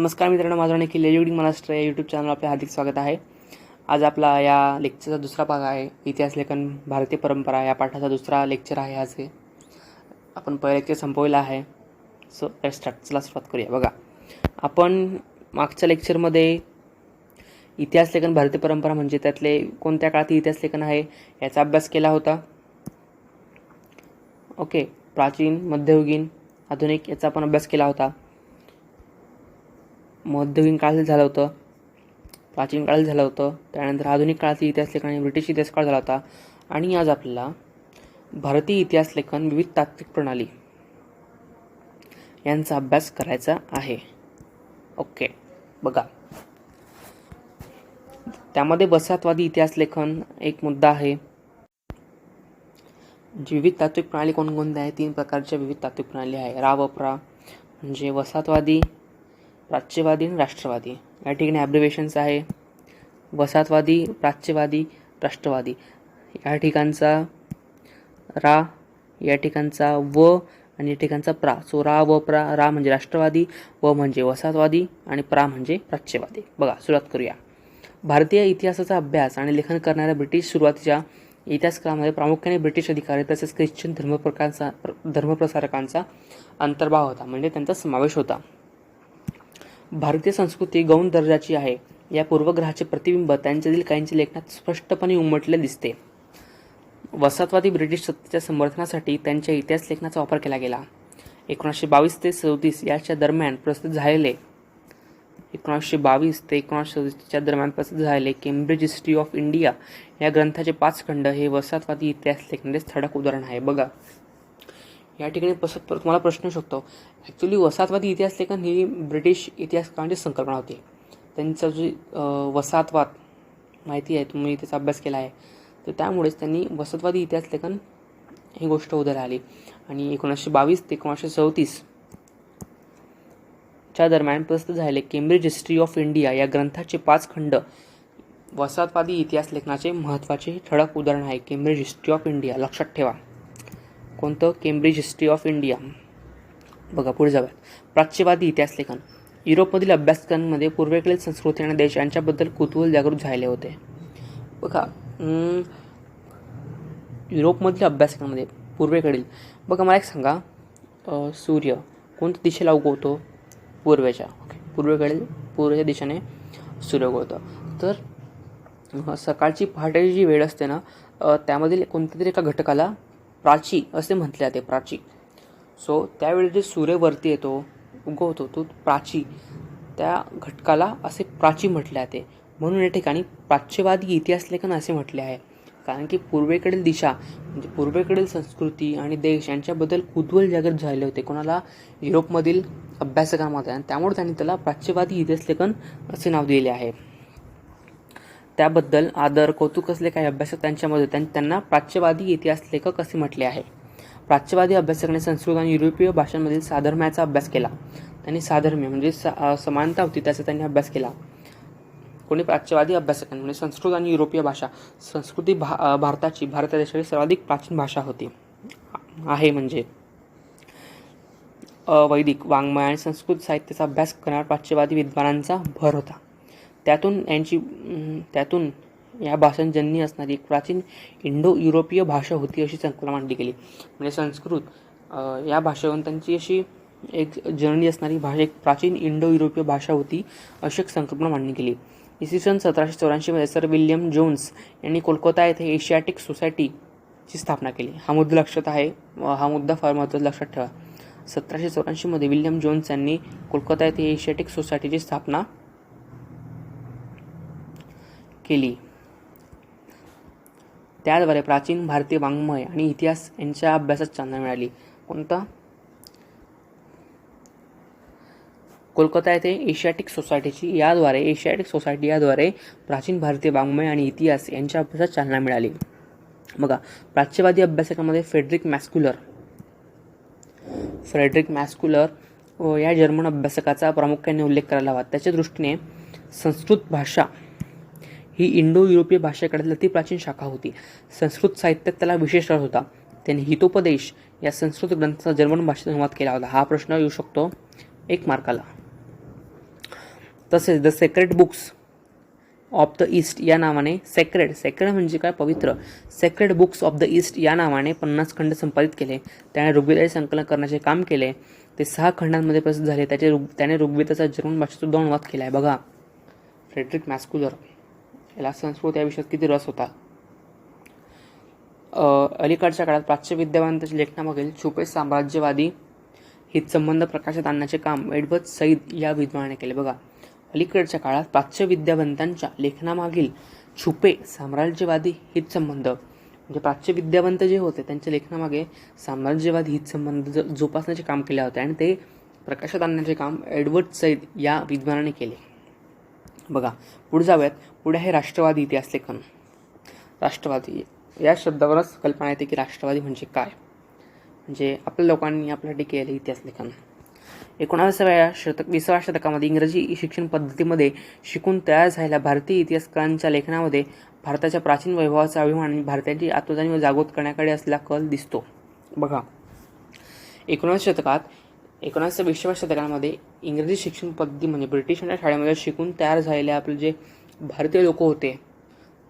नमस्कार मित्रांनो, माझं नाव निखिल एज्युकेटिंग महाराष्ट्र या यूट्यूब चॅनलवर आपले हार्दिक स्वागत आहे. आज आपला या लेक्चरचा दुसरा भाग आहे. इतिहास लेखन भारतीय परंपरा या पाठाचा दुसरा लेक्चर आहे. आज आपण पहिलं लेक्चर संपवलं आहे. सुरुवात करूया. बघा, आपण मागच्या लेक्चरमध्ये इतिहास लेखन भारतीय परंपरा म्हणजे त्यातले कोणत्या काळातील इतिहास लेखन आहे याचा अभ्यास केला होता. ओके, प्राचीन, मध्ययुगीन, आधुनिक याचा आपण अभ्यास केला होता. मध्ययुगीन काळातील झालं होतं, प्राचीन काळातील झालं होतं, त्यानंतर आधुनिक काळातील इतिहास लेखन आणि ब्रिटिश इतिहास काळ झाला होता. आणि आज आपल्याला भारतीय इतिहास लेखन विविध तात्विक प्रणाली यांचा अभ्यास करायचा आहे. ओके, बघा, त्यामध्ये वसाहतवादी इतिहास लेखन एक मुद्दा आहे. विविध तात्विक प्रणाली कोणकोणत्या आहे? 3 प्रकारच्या विविध तात्विक प्रणाली आहे. रा व प्रा म्हणजे वसाहतवादी, प्राच्यवादी आणि राष्ट्रवादी. या ठिकाणी ॲब्रिव्हिएशन्स आहे. वसाहतवादी, प्राच्यवादी, राष्ट्रवादी. या ठिकाणचा रा, या ठिकाणचा व आणि या ठिकाणचा प्रा. सो रा व प्रा. रा म्हणजे राष्ट्रवादी, व म्हणजे वसाहतवादी आणि प्रा म्हणजे प्राच्यवादी. बघा, सुरुवात करूया. भारतीय इतिहासाचा अभ्यास आणि लेखन करणाऱ्या ब्रिटिश सुरुवातीच्या इतिहासकारामध्ये प्रामुख्याने ब्रिटिश अधिकारी तसेच ख्रिश्चन धर्मप्रसारकांचा अंतर्भाव होता, म्हणजे त्यांचा समावेश होता. भारतीय संस्कृती गौण दर्जाची आहे या पूर्वग्रहाचे प्रतिबिंब त्यांच्यातील काहींच्या लेखनात स्पष्टपणे उमटले दिसते. वसाहतवादी ब्रिटिश सत्तेच्या समर्थनासाठी त्यांच्या इतिहास लेखनाचा वापर केला गेला. 1922 ते 37 याच्या दरम्यान प्रसिद्ध झालेले 1922 ते 1937 दरम्यान प्रसिद्ध झालेले केम्ब्रिज हिस्ट्री ऑफ इंडिया या ग्रंथाचे 5 खंड हे वसाहतवादी इतिहास लेखनाचे ठळक उदाहरण आहे. बघा, या ठिकाणी तुम्हाला प्रश्न शकतो, ॲक्च्युली वसाहतवादी इतिहास लेखन ही ब्रिटिश इतिहासकारांची संकल्पना होती. त्यांचा जो वसाहतवाद माहिती आहे, तुम्ही त्याचा अभ्यास केला आहे, तर त्यामुळेच त्यांनी वसाहतवादी इतिहास लेखन ही गोष्ट उदयाला आली. आणि 1922 ते 1937 च्या दरम्यान प्रसिद्ध झालेले केम्ब्रिज हिस्ट्री ऑफ इंडिया या ग्रंथाचे 5 खंड वसाहतवादी इतिहास लेखनाचे महत्त्वाचे ठळक उदाहरण आहे. केम्ब्रिज हिस्ट्री ऑफ इंडिया लक्षात ठेवा. कोणतं? Cambridge history of India. बघा, पुढे जाऊयात. प्राच्यवादी इतिहास लेखन. युरोपमधील अभ्यासकांमध्ये पूर्वेकडील संस्कृती आणि देश यांच्याबद्दल कुतूहल जागृत झाले होते. बघा, युरोपमधील अभ्यासकांमध्ये पूर्वेकडील, बघा मला एक सांगा, सूर्य कोणत्या दिशेला उगवतो? पूर्वेच्या. ओके, पूर्वेच्या दिशेने सूर्य उगवतो. तर सकाळची पहाटेची जी वेळ असते ना, त्यामधील कोणत्या तरी एका घटकाला प्राची असे म्हटले जाते. प्राची. सो त्यावेळी जे सूर्य वरती येतो, उगवतो, तो प्राची, त्या घटकाला असे प्राची म्हटले जाते. म्हणून या ठिकाणी प्राच्यवादी इतिहास लेखन असे म्हटले आहे. कारण की पूर्वेकडील दिशा म्हणजे पूर्वेकडील संस्कृती आणि देश यांच्याबद्दल कुतूहल जागृत झाले होते कोणाला? युरोपमधील अभ्यासकांमध्ये. आणि त्यामुळे त्यांनी त्याला प्राच्यवादी इतिहास लेखन असे नाव दिले आहे. त्याबद्दल आदर, कौतुक असले काही अभ्यासक त्यांच्यामध्ये त्यांना प्राच्यवादी इतिहास लेखक असे म्हटले आहे. प्राच्यवादी अभ्यासकांनी संस्कृत आणि युरोपीय भाषांमधील साधर्म्याचा अभ्यास केला. त्यांनी साधर्म्य म्हणजे समानता होती त्याचा त्यांनी अभ्यास केला. कोणी? प्राच्यवादी अभ्यासकांनी. म्हणजे संस्कृत आणि युरोपीय भाषा. संस्कृती भारत देशाची सर्वाधिक प्राचीन भाषा होती आहे. म्हणजे वैदिक वाङ्मय आणि संस्कृत साहित्याचा अभ्यास करणाऱ्या प्राच्यवादी विद्वानांचा भर होता. त्यातून या भाषांजन्य असणारी एक प्राचीन इंडो युरोपीय भाषा होती अशी संकल्पना मांडली गेली. म्हणजे संस्कृत या भाषेवरून त्यांची अशी एक जननी असणारी भाषा, एक प्राचीन इंडो युरोपीय भाषा होती अशी एक संकल्पना मांडली गेली. इसवी सन 1784 सर विल्यम जोन्स यांनी कोलकाता येथे एशियाटिक सोसायटीची स्थापना केली. हा मुद्दा लक्षात आहे, हा मुद्दा फार महत्त्वाचा, लक्षात ठेवा. 1784 विल्यम जोन्स यांनी कोलकाता येथे एशियाटिक सोसायटीची स्थापना केली. त्याद्वारे प्राचीन भारतीय वाङ्मय आणि इतिहास यांच्या अभ्यासात चालना मिळाली. कोणता? कोलकाता येथे एशियाटिक सोसायटी याद्वारे प्राचीन भारतीय वाङ्मय आणि इतिहास यांच्या अभ्यासात चालना मिळाली. बघा, प्राच्यवादी अभ्यासकांमध्ये फ्रेडरिक मॅस्क्युलर या जर्मन अभ्यासकाचा प्रामुख्याने उल्लेख करायला हवा. त्याच्या दृष्टीने संस्कृत भाषा ही इंडो युरोपीय भाषेकडील अति प्राचीन शाखा होती. संस्कृत साहित्यात त्याला विशेष रस होता. त्यांनी हितोपदेश या संस्कृत ग्रंथाचा जर्मन भाषेत अनुवाद केला होता. हा प्रश्न येऊ शकतो 1 मार्काला. तसेच the sacred books of the east या नावाने सेक्रेड म्हणजे काय, पवित्र, sacred books of the east या नावाने 50 खंड संपादित केले. त्याने ऋग्वेदाचे संकलन करण्याचे काम केले. ते 6 खंडांमध्ये प्रसिद्ध झाले. त्याने ऋग्वेदाचा जर्मन भाषेत सुद्धा अनुवाद केला आहे. बघा, फ्रेडरिक मॅस्क्युलर, याला संस्कृत या विषयात किती रस होता. अलीकडच्या काळात प्राच्य विद्यावंतांच्या लेखनामागील छुपे साम्राज्यवादी हितसंबंध प्रकाशात आणण्याचे काम एडवर्ड सईद या विद्वानाने केले. बघा, अलीकडच्या काळात प्राच्य विद्यावंतांच्या लेखनामागील छुपे साम्राज्यवादी हितसंबंध, म्हणजे प्राच्य विद्यावंत जे होते त्यांच्या लेखनामागे साम्राज्यवादी हितसंबंध जोपासण्याचे काम केले होते आणि ते प्रकाशात आणण्याचे काम एडवर्ड सईद या विद्वानाने केले. बघा, पुढे जाऊयात. पुढे आहे राष्ट्रवादी इतिहास लेखन. राष्ट्रवादी या शब्दावरच कल्पना येते की राष्ट्रवादी म्हणजे काय. म्हणजे आपल्या लोकांनी आपल्यासाठी केले इतिहास लेखन. 20व्या शतकामध्ये इंग्रजी शिक्षण पद्धतीमध्ये शिकून तयार झालेल्या भारतीय इतिहासकारांच्या लेखनामध्ये भारताच्या प्राचीन वैभवाचा अभिमान आणि भारताची आत्मजाणीव जागृत करण्याकडे असलेला कल दिसतो. बघा, 19व्या शतकामध्ये इंग्रजी शिक्षण पद्धती म्हणजे ब्रिटिशांच्या शाळेमध्ये शिकून तयार झालेले आपले जे भारतीय लोक होते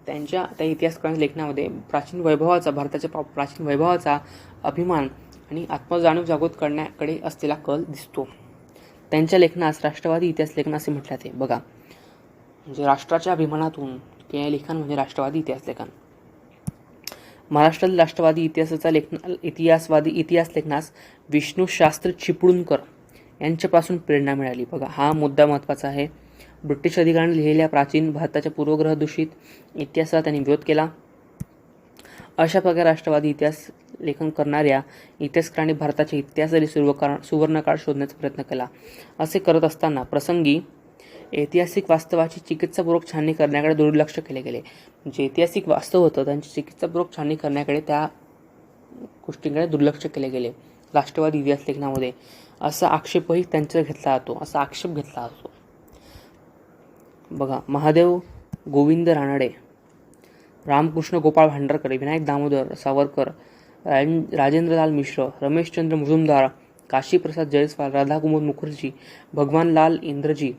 त्या इतिहासकारांच्या लेखनामध्ये भारताच्या प्राचीन वैभवाचा अभिमान आणि आत्मजाणीव जागृत करण्याकडे असलेला कल दिसतो. त्यांच्या लेखनास राष्ट्रवादी इतिहास लेखन असे म्हटले जाते. बघा, म्हणजे राष्ट्राच्या अभिमानातून केलेले लेखन म्हणजे राष्ट्रवादी इतिहास लेखन. महाराष्ट्रातील राष्ट्रवादी इतिहास लेखनास विष्णू शास्त्री चिपळूणकर यांच्यापासून प्रेरणा मिळाली. बघा, हा मुद्दा महत्त्वाचा आहे. ब्रिटिश अधिकाऱ्यांनी लिहिलेल्या प्राचीन भारताच्या पूर्वग्रह दूषित इतिहासाला त्यांनी विरोध केला. अशा प्रकारे राष्ट्रवादी इतिहास लेखन करणाऱ्या इतिहासकारांनी भारताच्या इतिहासातील सुवर्णकाळ शोधण्याचा प्रयत्न केला. असे करत असताना प्रसंगी ऐतिहासिक वास्तवाची चिकित्सापूर्वक छाननी करण्याकडे दुर्लक्ष केले गेले. जे ऐतिहासिक वास्तव होतं त्यांची चिकित्सापूर्वक छाननी करण्याकडे त्या गोष्टींकडे दुर्लक्ष केले गेले राष्ट्रवादी इतिहास लेखनामध्ये. असा आक्षेपही त्यांचा घेतला जातो. बघा, महादेव गोविंद रानडे, रामकृष्ण गोपाळ भांडारकर, विनायक दामोदर सावरकर, राजेंद्रलाल मिश्र, रमेशचंद्र मुजुमदार, काशीप्रसाद जयस्वाल, राधाकुमार मुखर्जी, भगवानलाल इंद्रजी,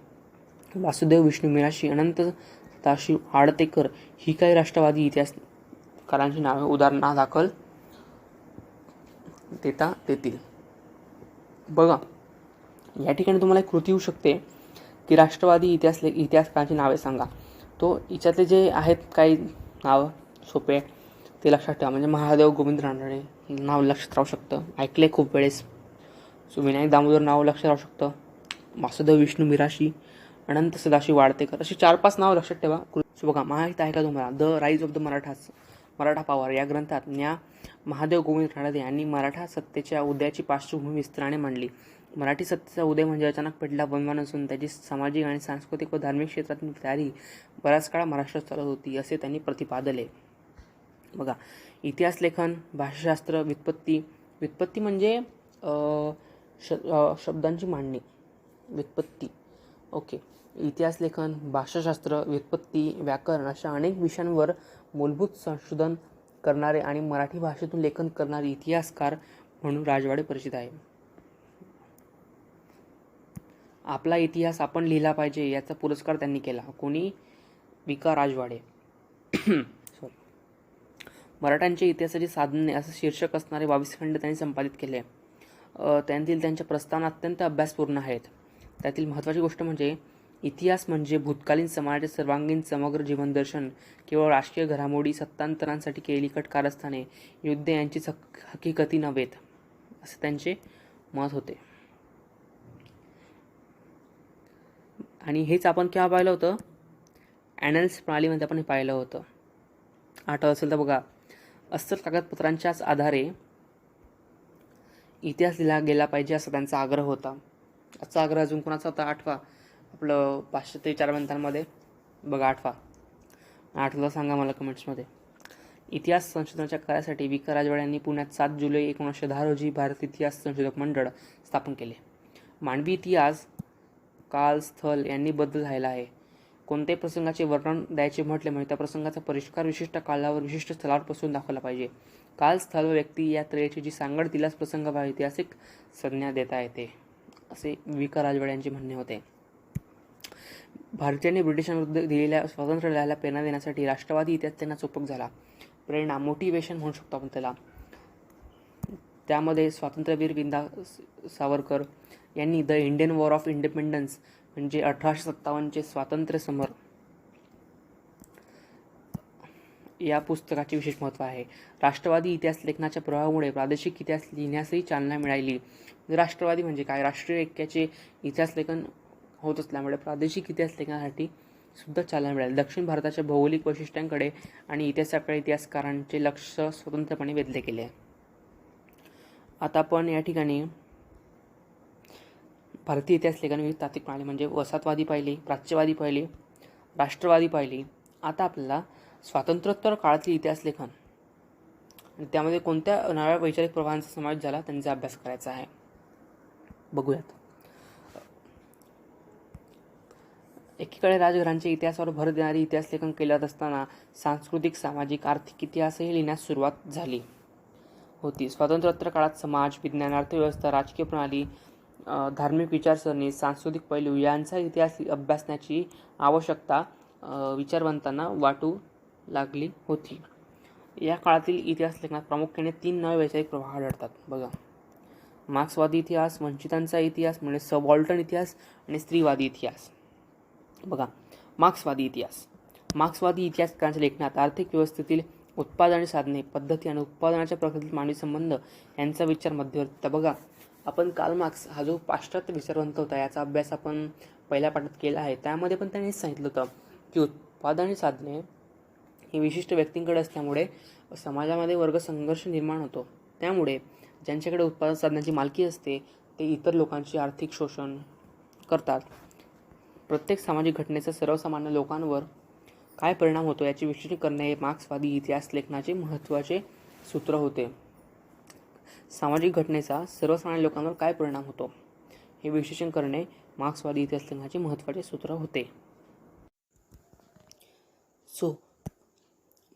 वासुदेव विष्णू मिराशी, अनंत सदाशिव आडतेकर ही काही राष्ट्रवादी इतिहासकारांची नावे उदाहरणादाखल देता येतील. बघा, या ठिकाणी तुम्हाला एक कृती येऊ शकते की राष्ट्रवादी इतिहासकारांची नावे सांगा. तो हिच्यातले जे आहेत काही नावं सोपे ते लक्षात ठेवा. म्हणजे महादेव गोविंद रानडे नाव लक्षात राहू शकतं, ऐकले खूप वेळेस. विनायक दामोदर नाव लक्षात राहू शकतं, वासुदेव विष्णू मिराशी, अनंत सदाशिव वाडतेकर, अशी 4-5 नावं लक्षात ठेवा. बघा, माहीत आहे का तुम्हाला the rise of the Maratha power या ग्रंथात महादेव गोविंद रानडे यांनी मराठा सत्तेच्या उदयाची पार्श्वभूमी विस्ताराने मांडली. मराठी सत्तेचा उदय म्हणजे अचानक पेटला बनवा नसून त्याची सामाजिक आणि सांस्कृतिक व धार्मिक क्षेत्रातील तयारी बऱ्याच काळ महाराष्ट्रात चालत होती असे त्यांनी प्रतिपादले. बघा, इतिहास लेखन, भाषाशास्त्र, व्युत्पत्ती म्हणजे शब्दांची मांडणी, व्युत्पत्ती. ओके, इतिहास लेखन, भाषाशास्त्र, व्युत्पत्ती, व्याकरण अशा अनेक विषयांवर मूलभूत संशोधन करणारे आणि मराठी भाषेतून लेखन करणारे इतिहासकार म्हणून राजवाडे परिचित आहे. आपला इतिहास आपण लिहिला पाहिजे याचा पुरस्कार त्यांनी केला. कोणी? विका राजवाडे. मराठ्यांच्या इतिहासाची साधने असं शीर्षक असणारे 22 खंड त्यांनी संपादित केले. त्यातील त्यांच्या प्रस्तावना अत्यंत अभ्यासपूर्ण आहेत. त्यातील महत्त्वाची गोष्ट म्हणजे इतिहास म्हणजे भूतकालीन समाजाचे सर्वांगीण समग्र जीवनदर्शन, केवळ राजकीय घडामोडी, सत्तांतरांसाठी केलेली कट कारस्थाने, युद्ध यांचीच हकीकती नव्हेत असे त्यांचे मत होते. आणि हेच आपण केव्हा पाहिलं होतं? ॲनल्स प्रणालीमध्ये आपण हे पाहिलं होतं. आठवत असेल तर बघा, अस्सल कागदपत्रांच्याच आधारे इतिहास लिहिला गेला पाहिजे असा त्यांचा आग्रह होता. याचा आग्रह अजून कोणाचा होता? आठवा. आपलं पाश्चात्य विचारवंतांमध्ये बघा, आठवलं सांगा मला कमेंट्समध्ये. इतिहास संशोधनाच्या कार्यासाठी विका राजवाडे यांनी पुण्यात 7 जुलै 1910 रोजी भारत इतिहास संशोधक मंडळ स्थापन केले. मानवी इतिहास काल, स्थल यांनी बदल झालेला आहे. कोणत्याही प्रसंगाचे वर्णन द्यायचे म्हटले म्हणजे त्या प्रसंगाचा परिष्कार विशिष्ट कालावर विशिष्ट स्थलावर पासून दाखवला पाहिजे. काल, स्थल व व्यक्ती या त्रयाची जी सांगड तिलाच प्रसंग ऐतिहासिक संज्ञा देता येते असे विका राजवाडे यांचे म्हणणे होते. भारतीयांनी ब्रिटिशांविरुद्ध दिलेल्या स्वातंत्र्य लढ्याला प्रेरणा देण्यासाठी राष्ट्रवादी इतिहास त्यांना चोपक झाला. प्रेरणा, मोटिवेशन म्हणू शकतो आपण त्याला. त्यामध्ये स्वातंत्र्यवीर विंदा सावरकर यांनी the Indian war of independence म्हणजे 1857चे स्वातंत्र्य समर या पुस्तकाचे विशेष महत्त्व आहे. राष्ट्रवादी इतिहास लेखनाच्या प्रभावामुळे प्रादेशिक इतिहास लिहिण्यासही चालना मिळाली. राष्ट्रवादी म्हणजे काय? राष्ट्रीय ऐक्याचे इतिहास लेखन होत असल्यामुळे प्रादेशिक इतिहास लेखनासाठी सुद्धा चालना मिळाली. दक्षिण भारताच्या भौगोलिक वैशिष्ट्यांकडे आणि इतिहासाकडे इतिहासकारांचे लक्ष स्वतंत्रपणे वेधले गेले. आता आपण या ठिकाणी भारतीय इतिहास लेखन विविध तात्विक प्रणाली म्हणजे वसाहतवादी पाहिली, प्राच्यवादी पाहिली, राष्ट्रवादी पाहिली. आता आपल्याला स्वातंत्र्योत्तर काळातील इतिहास लेखन आणि त्यामध्ये कोणत्या नव्या वैचारिक प्रवाहांचा समावेश झाला त्यांचा अभ्यास करायचा आहे. बघूयात. एकीकडे राजघरांच्या इतिहासावर भर देणारे इतिहास लेखन केले जात असताना सांस्कृतिक, सामाजिक, आर्थिक इतिहासही लिहिण्यास सुरुवात झाली होती. स्वातंत्र्योत्तर काळात समाज, विज्ञान, अर्थव्यवस्था, राजकीय प्रणाली, धार्मिक विचारसरणी, सांस्कृतिक पैलू यांचा इतिहास अभ्यासण्याची आवश्यकता विचारवंतांना वाटू लागली होती. या काळातील इतिहास लेखनात प्रामुख्याने 3 नवे वैचारिक प्रवाह आढळतात. बघा, मार्क्सवादी इतिहास, वंचितांचा इतिहास म्हणजे सबऑल्टर्न इतिहास आणि स्त्रीवादी इतिहास. बघा, मार्क्सवादी इतिहास. मार्क्सवादी इतिहासकारांच्या लेखनात आर्थिक व्यवस्थेतील उत्पादन साधने, पद्धती आणि उत्पादनाच्या प्रक्रियेतील मानवी संबंध यांचा विचार मध्यवर्ती. बघा, आपण कार्ल मार्क्स हा जो पाश्चात्य विचारवंत होता याचा अभ्यास आपण पहिल्या पाठात केला आहे. त्यामध्ये पण त्यांनी सांगितलं होतं की उत्पादन साधने ही विशिष्ट व्यक्तींकडे असल्यामुळे समाजामध्ये वर्ग संघर्ष निर्माण होतो. त्यामुळे ज्यांच्याकडे उत्पादन साधनाची मालकी असते ते इतर लोकांचे आर्थिक शोषण करतात. प्रत्येक सामाजिक घटनेचा सर्वसामान्य लोकांवर काय परिणाम होतो याचे विश्लेषण करणे हे मार्क्सवादी इतिहास लेखनाचे महत्त्वाचे सूत्र होते. सामाजिक घटनेचा सर्वसामान्य लोकांवर काय परिणाम होतो हे विश्लेषण करणे मार्क्सवादी इतिहास लेखनाचे महत्त्वाचे सूत्र होते.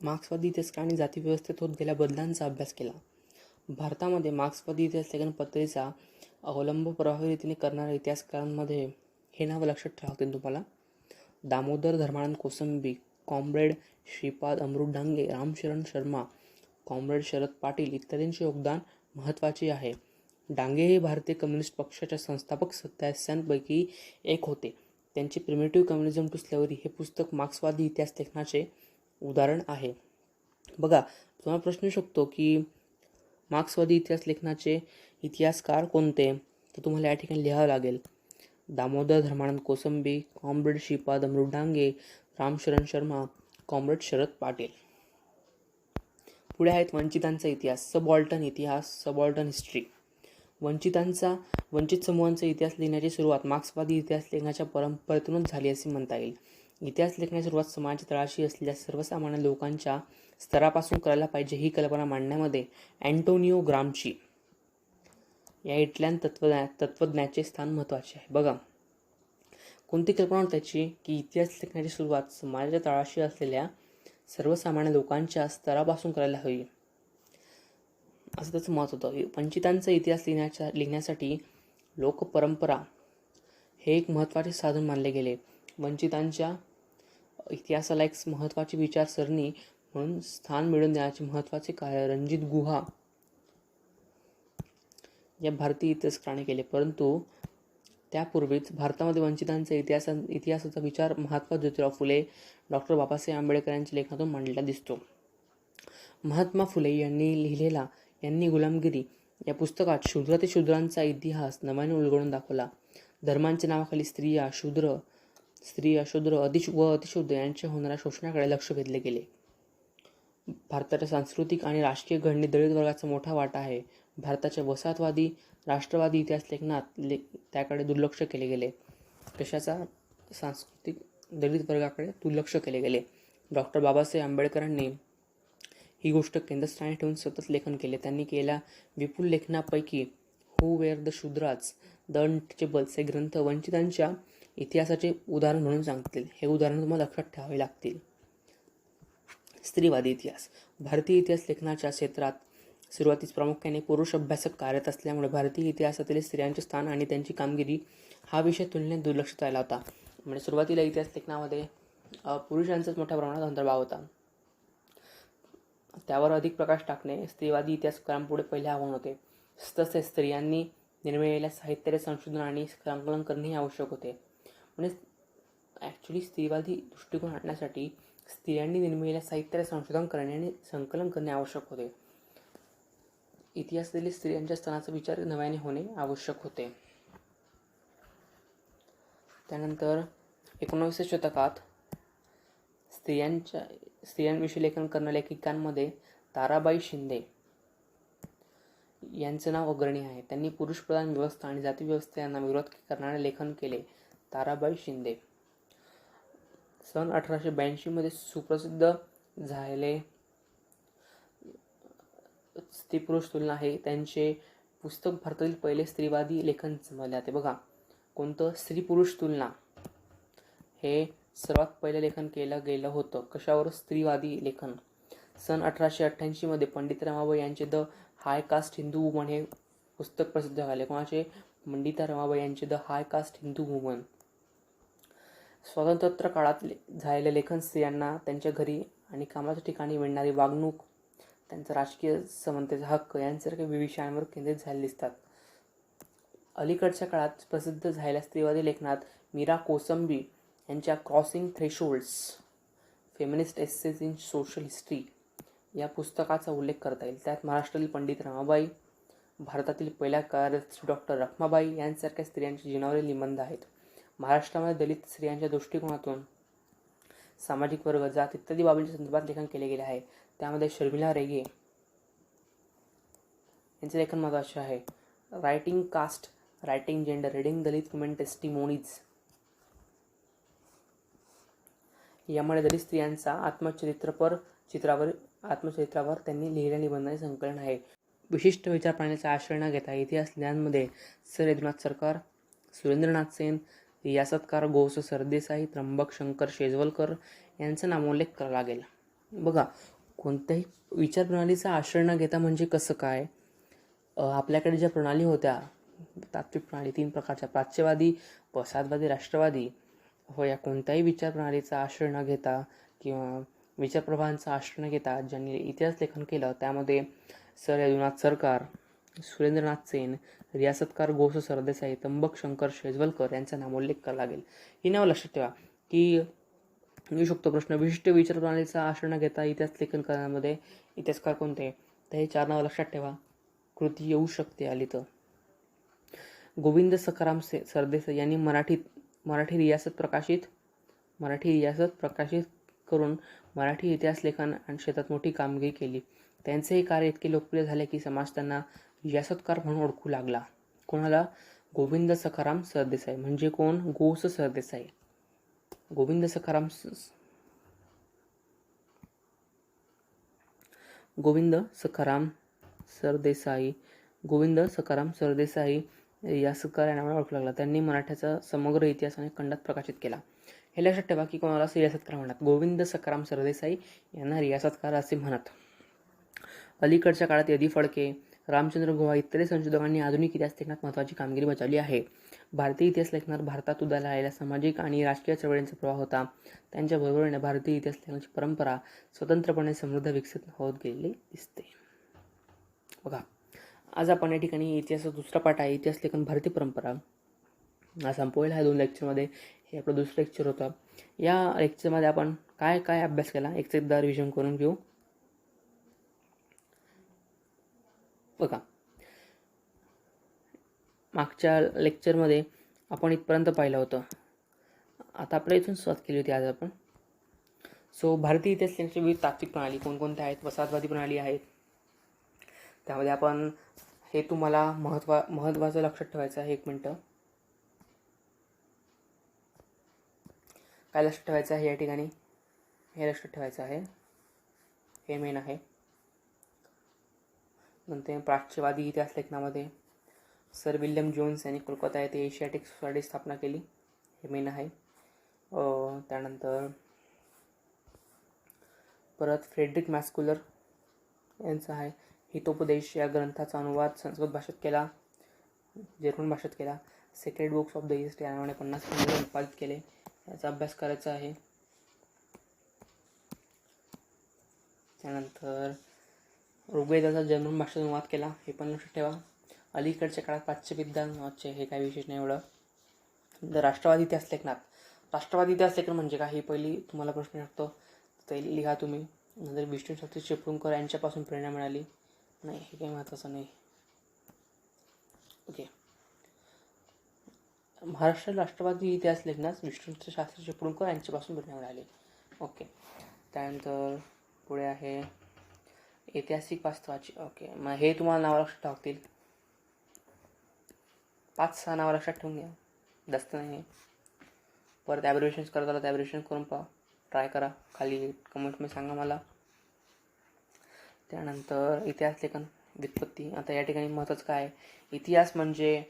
मार्क्सवादी इतिहासकारांनी जाती व्यवस्थेत होत गेल्या बदलांचा अभ्यास केला. भारतामध्ये मार्क्सवादी इतिहास लेखन पद्धतीचा अवलंब प्रभावी रीतीने करणाऱ्या इतिहासकारांमध्ये हे नाव लक्षात ठेवतील तुम्हाला: दामोदर धर्मानंद कोसंबी, कॉम्रेड श्रीपाद अमृत डांगे, रामशरण शर्मा, कॉम्रेड शरद पाटील इत्यादींचे योगदान महत्त्वाचे आहे. डांगे हे भारतीय कम्युनिस्ट पक्षाच्या संस्थापक सदस्यांपैकी एक होते. त्यांचे प्रिमिटिव्ह कम्युनिझम टू स्लेव्हरी हे पुस्तक मार्क्सवादी इतिहास लेखनाचे उदाहरण आहे. बघा, तुम्हाला प्रश्न येऊ शकतो की मार्क्सवादी इतिहास लेखनाचे इतिहासकार कोणते? तर तुम्हाला या ठिकाणी लिहावं लागेल: दामोदर धर्मानंद कोसंबी, कॉम्रेड श्रीपाद अमृत डांगे, रामशरण शर्मा, कॉम्रेड शरद पाटील. पुढे आहेत वंचितांचा इतिहास, सबऑल्टर्न इतिहास, सबऑल्टर्न हिस्ट्री. वंचित समूहांचा इतिहास लिहिण्याची सुरुवात मार्क्सवादी इतिहास लेखनाच्या परंपरेतूनच झाली असे म्हणता येईल. इतिहास लेखनाची सुरुवात समाजाच्या तळाशी असलेल्या सर्वसामान्य लोकांच्या स्तरापासून करायला पाहिजे ही कल्पना मांडण्यामध्ये अँटोनियो ग्राम्ची या इटल्यान तत्त्वज्ञाचे स्थान महत्त्वाचे आहे. बघा, कोणती कल्पना त्याची की इतिहास लेखनाची सुरुवात समाजाच्या तळाशी असलेल्या सर्वसामान्य लोकांच्या स्तरापासून करायला हवी असं त्याचं मत होतं. वंचितांचा इतिहास लिहिण्यासाठी लोकपरंपरा हे एक महत्त्वाचे साधन मानले गेले. वंचितांच्या इतिहासाला एक महत्त्वाची विचारसरणी म्हणून स्थान मिळवून देण्याचे महत्त्वाचे कार्य रणजित गुहा या भारतीय इतिहासकाराने केले. परंतु त्यापूर्वीच भारतामध्ये वंचितांचा इतिहासाचा विचार महात्मा ज्योतिराव फुले, डॉक्टर बाबासाहेब आंबेडकर यांच्या लेखनातून मांडलेला दिसतो. महात्मा फुले यांनी गुलामगिरी या पुस्तकात शूद्र ते शूद्रांचा इतिहास नव्याने उलगडून दाखवला. धर्मांच्या नावाखाली स्त्रिया, शूद्र, अतिशूद्र यांच्या होणाऱ्या शोषणाकडे लक्ष वेधले गेले. भारताच्या सांस्कृतिक आणि राजकीय घडणी दलित वर्गाचा मोठा वाटा आहे. भारताच्या वसाहतवादी, राष्ट्रवादी इतिहास लेखनात त्याकडे दुर्लक्ष केले गेले. कशाचा? सांस्कृतिक दलित वर्गाकडे दुर्लक्ष केले गेले. डॉक्टर बाबासाहेब आंबेडकरांनी ही गोष्ट केंद्रस्थानी ठेवून सतत लेखन केले. त्यांनी केलेल्या विपुल लेखनापैकी who were the Shudras, the untouchables हे ग्रंथ वंचितांच्या इतिहासाचे उदाहरण म्हणून सांगतील. हे उदाहरण तुम्हाला लक्षात ठेवावे लागतील. स्त्रीवादी इतिहास. भारतीय इतिहास लेखनाच्या क्षेत्रात सुरुवातीस प्रामुख्याने पुरुष अभ्यासक कार्यरत असल्यामुळे भारतीय इतिहासातील स्त्रियांचे स्थान आणि त्यांची कामगिरी हा विषय तुलनेत दुर्लक्षित राहिला होता. म्हणजे सुरुवातीला इतिहास लेखनामध्ये पुरुषांचाच मोठ्या प्रमाणात अंतर्भाव होता. त्यावर अधिक प्रकाश टाकणे स्त्रीवादी इतिहासकारांपुढे पहिले आव्हान होते. तसेच स्त्रियांनी निर्मिलेल्या साहित्याचे संशोधन आणि संकलन करणे आवश्यक होते. म्हणजे ॲक्च्युली स्त्रीवादी दृष्टिकोन आणण्यासाठी स्त्रियांनी निर्मिलेल्या साहित्याचे संशोधन करणे आणि संकलन करणे आवश्यक होते. इतिहासातील स्त्रियांच्या स्थानाचा विचार नव्याने होणे आवश्यक होते. त्यानंतर 19व्या शतकात स्त्रियांविषयी लेखन करणाऱ्या लेखिकांमध्ये ताराबाई शिंदे यांचं नाव अग्रणी आहे. त्यांनी पुरुषप्रधान व्यवस्था आणि जातीव्यवस्था यांना विरोध करणारे लेखन केले. ताराबाई शिंदे सन 1882 मध्ये सुप्रसिद्ध झालेले स्त्री पुरुष तुलना आहे त्यांचे पुस्तक भारतातील पहिले स्त्रीवादी लेखन समजले जाते. बघा कोणतं, स्त्री पुरुष तुलना हे सर्वात पहिलं लेखन केलं गेलं होतं. कशावर? स्त्रीवादी लेखन. सन 1888 मध्ये पंडित रमाबाई यांचे the high caste Hindu woman हे पुस्तक प्रसिद्ध झाले. कोणाचे? पंडिता रमाबाई यांचे the high caste Hindu woman. स्वातंत्र्योत्तर काळात झालेले लेखन स्त्रियांना त्यांच्या घरी आणि कामाच्या ठिकाणी मिळणारी वागणूक, त्यांचा राजकीय समानतेचा हक्क यांसारख्या विविध विषयांवर केंद्रित झाले दिसतात. अलीकडच्या काळात प्रसिद्ध झालेल्या स्त्रीवादी लेखनात मीरा कोसंबी यांच्या crossing thresholds feminist essays in social history या पुस्तकाचा उल्लेख करता येईल. त्यात महाराष्ट्रातील पंडित रमाबाई, भारतातील पहिल्या कार्यदर्शी डॉक्टर रखमाबाई यांसारख्या स्त्रियांच्या जीवनावरील निबंध आहेत. महाराष्ट्रामध्ये दलित स्त्रियांच्या दृष्टिकोनातून सामाजिक वर्ग, जात इत्यादी बाबींच्या संदर्भात लेखन केले गेले आहे. त्यामध्ये शर्मिला रेगे यांचे लेखन महत्त्वाचे आहे. Writing caste, writing gender, reading Dalit women testimonies यामुळे दलित स्त्रियांचा आत्मचरित्रावर त्यांनी लिहिलेल्या निबंधांचे संकलन आहे. विशिष्ट विचारप्रणालीचा आश्रय न घेता इतिहास लिहिण्यामध्ये सर यदुनाथ सरकार, सुरेंद्रनाथ सेन, रियासतकार गो. स. सरदेसाई, त्र्यंबक शंकर शेजवलकर यांचा नामोल्लेख करावा लागेल. बघा कोणत्याही विचारप्रणालीचा आश्रय न घेता म्हणजे कसं काय? आपल्याकडे ज्या प्रणाली होत्या तात्विक प्रणाली 3 प्रकारच्या, प्राच्यवादी, वसाहतवादी, राष्ट्रवादी, हो या कोणत्याही विचारप्रणालीचा आश्रय न घेता किंवा विचारप्रवाहांचा आश्रय न घेता ज्यांनी इतिहास लेखन केलं त्यामध्ये सर यदुनाथ सरकार, सुरेंद्रनाथ सेन, रियासतकार गो. स. सरदेसाई, त्र्यंबक शंकर शेजवलकर यांचा नामोल्लेख करावा लागेल. ही नावं लक्षात ठेवा की येऊ शकतो प्रश्न, विशिष्ट विचारप्रणालीचा आश्रय न घेता इतिहास लेखन करण्यामध्ये इतिहासकार कोणते? तर हे 4 नावं लक्षात ठेवा. कृती येऊ शकते आली तर. गोविंद सखाराम सरदेसाई यांनी मराठी रियासत प्रकाशित करून मराठी इतिहास लेखन आणि क्षेत्रात मोठी कामगिरी केली. त्यांचे हे कार्य इतके लोकप्रिय झाले की समाज त्यांना रियासतकार म्हणून ओळखू लागला. कोणाला? गोविंद सखाराम सरदेसाई. म्हणजे कोण? गो. स. सरदेसाई. गोविंद सखाराम सरदेसाई रियासतकार या नावाने ओळखू लागला. त्यांनी मराठ्याचा समग्र इतिहास अनेक खंडात प्रकाशित केला. हे लक्षात ठेवा की कोणाला रियासतकार म्हणत? गोविंद सखाराम सरदेसाई यांना रियासतकार असे म्हणत. अलीकडच्या काळात यदी फडके, रामचंद्र गुहा इत्यादी संशोधकांनी आधुनिक इतिहास लेखनात महत्त्वाची कामगिरी बजावली आहे. भारतीय इतिहास लेखनात भारतात उदयाला आलेल्या सामाजिक आणि राजकीय चळवळींचा प्रभाव होता. त्यांच्या बरोबरीने भारतीय इतिहास लेखनाची परंपरा स्वतंत्रपणे समृद्ध विकसित होत गेलेली दिसते. बघा आज आपण या ठिकाणी इतिहासाचा दुसरा पाठ आहे, इतिहास लेखन भारतीय परंपरा, हा संपवलेला आहे 2 लेक्चरमध्ये. हे आपलं दुसरं लेक्चर होतं. या लेक्चरमध्ये आपण काय काय अभ्यास केला एकदा रिव्हिजन करून घेऊ. बघा मागच्या लेक्चरमध्ये आपण इथपर्यंत पाहिलं होतं. आता आपल्या इथून सुरुवात केली होती आज आपण. भारतीय इतिहास लेखनाची विविध तात्विक प्रणाली कोणकोणत्या आहेत? वसाहतवादी प्रणाली आहेत. त्यामध्ये आपण हे तुम्हाला महत्त्वाचं लक्षात ठेवायचं आहे. 1 मिनटं. काय लक्षात ठेवायचं आहे या ठिकाणी? हे लक्षात ठेवायचं आहे, हे मेन आहे. नंतर प्राच्यवादी इतिहास लेखनामध्ये सर विल्यम जोन्स यांनी कोलकाता येथे एशियाटिक सोसायटी स्थापना केली, हे मेन आहे. त्यानंतर परत फ्रेडरिक मॅस्कुलर यांचा आहे हितोपदेश या ग्रंथाचा अनुवाद संस्कृत भाषेत केला, जर्मन भाषेत केला. Sacred books of the east या नावाने 50 खंड संपादित केले, याचा अभ्यास करायचा आहे. त्यानंतर ऋग्वेदाचा जर्मन भाषेत अनुवाद केला, हे पण लक्षात ठेवा. अलीकडच्या काळात प्राच्यविद्याचे हे काही विशेष नाही एवढं. तर राष्ट्रवादी इतिहास लेखनात, राष्ट्रवादी इतिहास लेखन म्हणजे काय, ही पहिली तुम्हाला प्रश्न टाकतो, ते लिहा तुम्ही. नंतर विष्णू चिपळूणकर यांच्यापासून प्रेरणा मिळाली, नाही हे काही महत्त्वाचं नाही. ओके. महाराष्ट्र राष्ट्रवादी इतिहास लेखनात विष्णू शास्त्री चिपळूणकर यांच्यापासून प्रेरणा मिळाली. ओके. त्यानंतर पुढे आहे ऐतिहासिक वास्तवाची. ओके, मग हे तुम्हाला नावं लक्षात ठेवतील, 5-6 नावं लक्षात ठेवून घ्या, जास्त नाही. परत ॲब्रिव्हिएशन्स करत आला तर ॲब्रिव्हिएशन करून पहा, ट्राय करा, खाली कमेंटमध्ये सांगा मला. त्यानंतर इतिहास लेखन व्युत्पत्ती. आता या ठिकाणी महत्त्वाचं काय आहे, इतिहास म्हणजे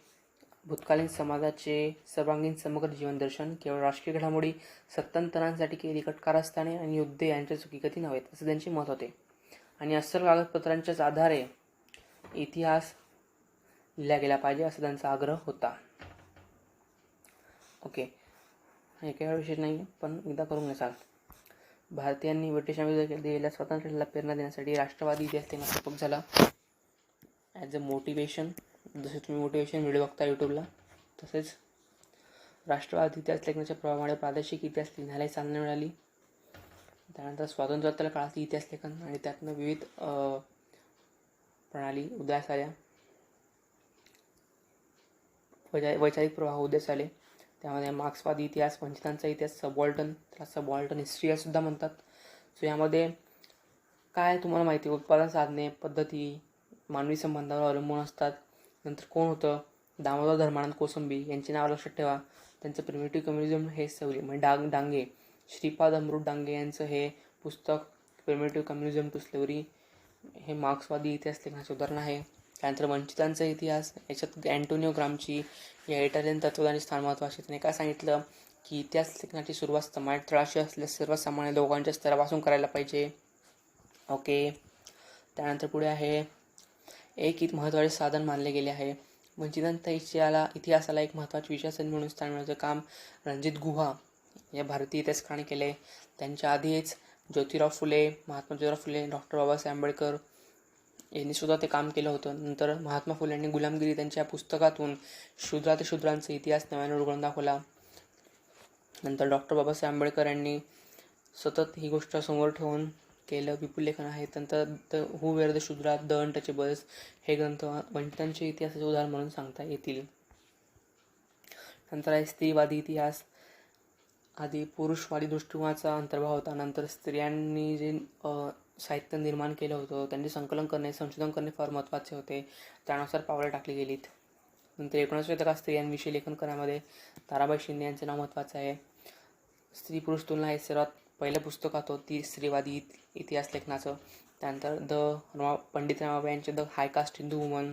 भूतकालीन समाजाचे सर्वांगीण समग्र जीवनदर्शन, केवळ राजकीय घडामोडी, सत्तांतरांसाठी केलेली कारस्थाने आणि युद्धे यांच्या चुकीगती नव्हेत, असं त्यांची मत होते. आणि अस्सल कागदपत्रांच्याच आधारे इतिहास लिहिला गेला पाहिजे, असा त्यांचा आग्रह होता. ओके, हे काही विषय नाही, पण एकदा करून घ्या. भारतीयांनी ब्रिटिशांविरुद्ध दिलेल्या स्वातंत्र्याला प्रेरणा देण्यासाठी राष्ट्रवादी इतिहास लेखन व्यापक झाला. ॲज अ मोटिवेशन, जसे तुम्ही मोटिवेशन व्हिडिओ बघता यूट्यूबला, तसेच राष्ट्रवादी इतिहास लेखनाच्या प्रभावामुळे प्रादेशिक इतिहास लिहिण्यालाही चालना मिळाली. त्यानंतर स्वातंत्र्योत्तर काळातली इतिहास लेखन आणि त्यातनं विविध प्रणाली उदयास आल्या, वैचारिक प्रवाह उदयास आले. त्यामध्ये मार्क्सवादी इतिहास, वंचितांचा इतिहास, त्याला सबॉल्टन हिस्ट्री सुद्धा म्हणतात. सो यामध्ये काय तुम्हाला माहिती, उत्पादन साधने, पद्धती मानवी संबंधावर अवलंबून असतात. नंतर कोण होतं, दामोदर धर्मानंद कोसंबी यांची नावं लक्षात ठेवा. त्यांचं प्रिमिटिव्ह कम्युनिझम हे सवली म्हणजे डांगे, श्रीपाद अमृत डांगे यांचं हे पुस्तक प्रिमिटिव्ह कम्युनिझम टू स्लेव्हरी हे मार्क्सवादी इतिहास लेखनाचे उदाहरण आहे. त्यानंतर वंचितांचा इतिहास, याच्यात अँटोनिओ ग्रामची या इटालियन तत्त्वज्ञानी स्थान महत्त्वाचे. त्याने काय सांगितलं की इतिहास लेखनाची सुरुवात समाज तळाशी असल्यास सर्वसामान्य लोकांच्या स्तरापासून करायला पाहिजे. ओके. त्यानंतर पुढे आहे एक महत्त्वाचे साधन मानले गेले आहे. वंचितांच्या इतिहासाला एक महत्त्वाचे विषय म्हणून स्थान मिळवण्याचं काम रणजित गुहा या भारतीय इतिहासकारांनी केले. त्यांच्या आधीच ज्योतिराव फुले, महात्मा ज्योतिराव फुले, डॉक्टर बाबासाहेब आंबेडकर यांनी सुद्धा ते काम केलं होतं. नंतर महात्मा फुले यांनी गुलामगिरी त्यांच्या पुस्तकातून शूद्रा ते शूद्रांचा इतिहास नव्याने उलगडून दाखवला. नंतर डॉक्टर बाबासाहेब आंबेडकर यांनी सतत ही गोष्ट समोर ठेवून केलं विपुल लेखन आहे. नंतर the who were the Shudra, the untouchables हे ग्रंथ वंचितांचे इतिहासाचे उदाहरण म्हणून सांगता येतील. नंतर आहे स्त्रीवादी इतिहास. आधी पुरुषवादी दृष्टिकोनाचा अंतर्भाव होता. नंतर स्त्रियांनी जे साहित्य निर्माण केलं होतं, त्यांचे संकलन करणे, संशोधन करणे फार महत्त्वाचे होते. त्यानुसार पावलं टाकली गेलीत. नंतर 19व्या शतकात स्त्रियांविषयी लेखन करण्यामध्ये ताराबाई शिंदे यांचं नाव महत्त्वाचं आहे. स्त्री पुरुष तुलना हे सर्वात पहिलं पुस्तकात होती स्त्रीवादी इतिहास लेखनाचं. त्यानंतर पंडित रमाबाई यांचे the high caste Hindu woman,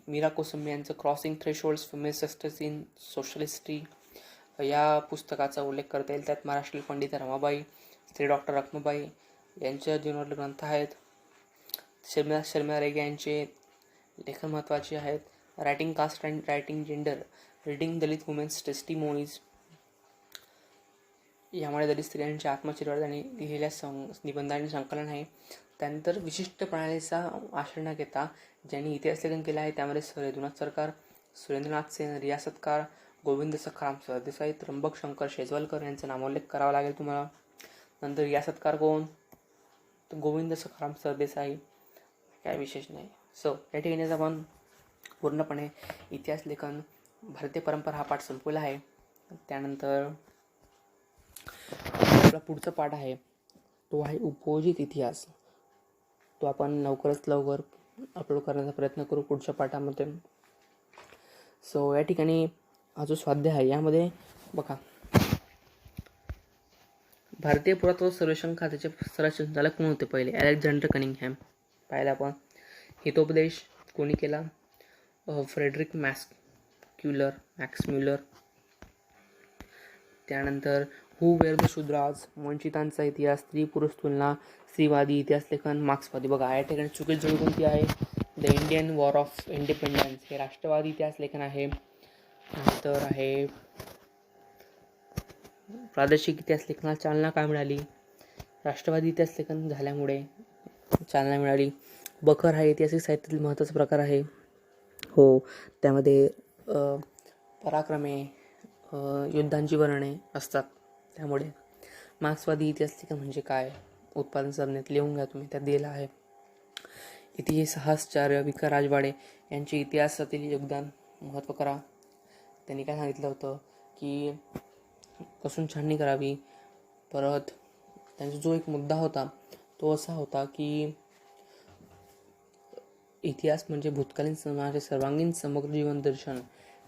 Meera Kosambi यांचं क्रॉसिंग थ्रेशोल्ड्स फेमिनिस्ट सस्टेस इन सोशल हिस्ट्री या पुस्तकाचा उल्लेख करता येईल. त्यात महाराष्ट्रीय पंडित रमाबाई, स्त्री डॉक्टर रखमाबाई यांच्या जीवनावरील ग्रंथ आहेत. शर्मिला रेगे यांचे लेखन महत्त्वाचे आहेत. Writing caste and writing gender, reading Dalit women's testimonies यामुळे दलित स्त्रियांच्या आत्मचरित्रावर त्यांनी लिहिलेल्या निबंधांचे संकलन आहे. त्यानंतर विशिष्ट प्रणालीचा आश्रय घेता ज्यांनी इतिहास लेखन केलं आहे त्यामध्ये सर यदुनाथ सरकार, सुरेंद्रनाथ सेन, रियासतकार, गोविंद सखाराम सरदेसाई, त्र्यंबक शंकर शेजवलकर यांचा नामोल्लेख करावा लागेल तुम्हाला. नंतर रियासतकार कोण, तर गोविंद सखाराम सरदेसाई, काय विशेष नाही. सो या ठिकाणी आपण पूर्णपणे इतिहास लेखन भारतीय परंपरा हा पाठ संपवला आहे. त्यानंतर आपला पुढचा पाठ आहे तो आहे उपयोजित इतिहास. तो आपण लवकरच लवकर अपलोड करण्याचा प्रयत्न करू पुढच्या पाठामध्ये. सो या ठिकाणी हा जो स्वाध्याय आहे यामध्ये बघा, भारतीय पुरातत्व सर्वेक्षण खात्याचे संचालक कोण होते पहिले, अलेक्झांडर कनिंगहॅम. पाहिला आपण. हितोपदेश कोणी केला, फ्रेडरिक मॅक्सम्युलर. त्यानंतर हू वेअर द शूद्राज, वंचितांचा इतिहास, स्त्री पुरुष तुलना, स्त्रीवादी इतिहास लेखन, मार्क्सवादी. बघा या ठिकाणी चुकीची जोडी कोणती आहे, the Indian war of independence हे राष्ट्रवादी इतिहास लेखन आहे. नंतर आहे प्रादेशिक इतिहास लेखनाला चालना काय मिळाली? राष्ट्रवादी इतिहास लेखन झाल्यामुळे चालना मिळाली. बखर हा ऐतिहासिक साहित्यातील महत्त्वाचा प्रकार आहे. हो, त्यामध्ये पराक्रमे, युद्धांची वर्णने असतात. त्यामुळे मार्क्सवादी इतिहास लेखन म्हणजे काय? उत्पादन साधनेत लिहून घ्या तुम्ही, त्यात दिलेलं आहे. इतिहासाचार्य वि. क. राजवाडे यांचे इतिहासातील योगदान महत्त्व करा. त्यांनी काय सांगितलं होतं की कसून छाननी करावी. परत त्यांचा जो एक मुद्दा होता तो असा होता की इतिहास म्हणजे भूतकालीन समाजाचे सर्वांगीण समग्र जीवन दर्शन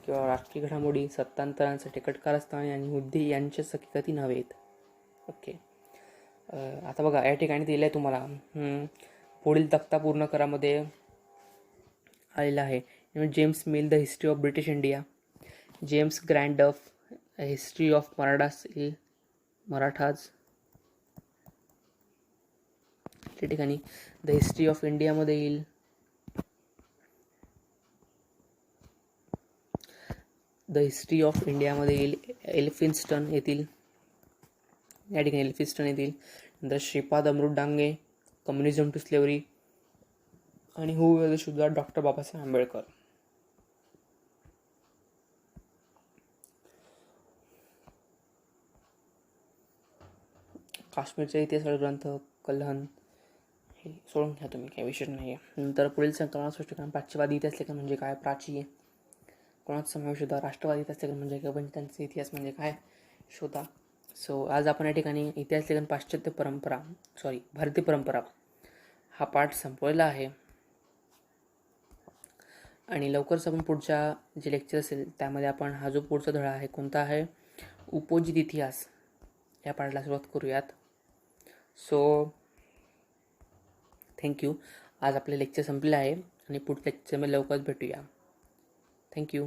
किंवा राजकीय घडामोडी, सत्तांतरांसाठी कारस्थाने आणि मुद्दे यांच्या हकीकती नव्हेत. ओके, आता बघा या ठिकाणी दिलं आहे तुम्हाला. पुढील तक्ता पूर्ण करामध्ये आलेला आहे. James Mill the history of British India, James Grant Duff history of Marathas. त्या ठिकाणी द हिस्ट्री ऑफ इंडियामध्ये येईल एल्फिन्स्टन येथील, या ठिकाणी एल्फिन्स्टन येथील. नंतर Shripad Amrit Dange, communism to slavery, आणि हू वर द शुद्धा डॉक्टर बाबासाहेब आंबेडकर. काश्मीरचा इतिहास ग्रंथ कल्हण हे सोडून घ्या तुम्ही, काही विषय नाही आहे. नंतर पुढील संकल्पना स्पष्ट करा. प्राच्यवादी इतिहास लेखन म्हणजे काय? प्राची कोणाचा समावेश होता? राष्ट्रवादी इतिहास लेखन म्हणजे काय? पण त्यांचा इतिहास म्हणजे काय शोधा. सो आज आपण या ठिकाणी इतिहास लेखन भारतीय परंपरा हा पाठ संपवलेला आहे. आणि लवकरच आपण पुढच्या जे लेक्चर असेल त्यामध्ये आपण हा जो पुढचा धडा आहे कोणता आहे, उपोजित इतिहास, या पाठाला सुरुवात करूयात. So thank you. आज आपले लेक्चर संपले आहे आणि पुढच्या लेक्चरमध्ये लवकरच भेटूया. थँक्यू.